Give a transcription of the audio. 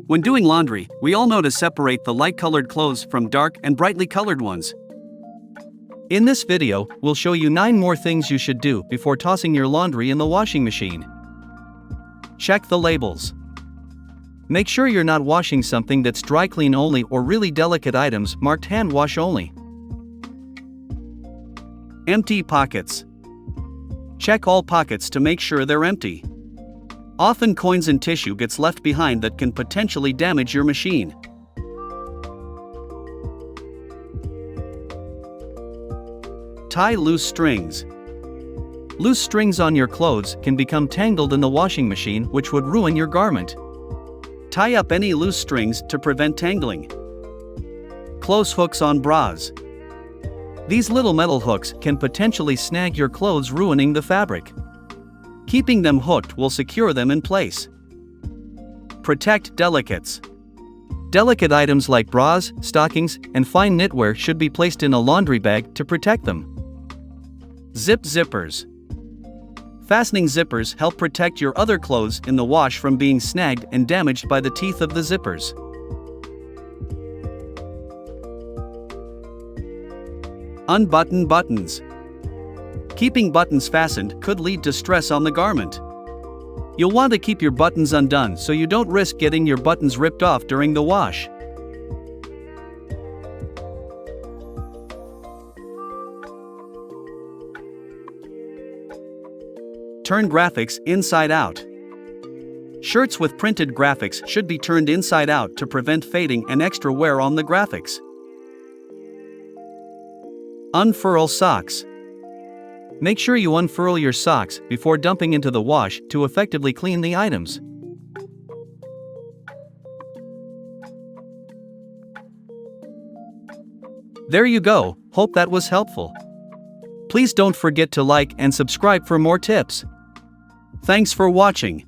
When doing laundry, we all know to separate the light-colored clothes from dark and brightly colored ones. In this video, we'll show you 9 more things you should do before tossing your laundry in the washing machine. Check the labels. Make sure you're not washing something that's dry clean only or really delicate items marked hand wash only. Empty pockets. Check all pockets to make sure they're empty. Often coins and tissue gets left behind that can potentially damage your machine. Tie loose strings. Loose strings on your clothes can become tangled in the washing machine, which would ruin your garment. Tie up any loose strings to prevent tangling. Close hooks on bras. These little metal hooks can potentially snag your clothes, ruining the fabric. Keeping them hooked will secure them in place. Protect delicates. Delicate items like bras, stockings, and fine knitwear should be placed in a laundry bag to protect them. Zip zippers. Fastening zippers help protect your other clothes in the wash from being snagged and damaged by the teeth of the zippers. Unbutton buttons. Keeping buttons fastened could lead to stress on the garment. You'll want to keep your buttons undone so you don't risk getting your buttons ripped off during the wash. Turn graphics inside out. Shirts with printed graphics should be turned inside out to prevent fading and extra wear on the graphics. Unfurl socks. Make sure you unfurl your socks before dumping into the wash to effectively clean the items. There you go, hope that was helpful. Please don't forget to like and subscribe for more tips. Thanks for watching.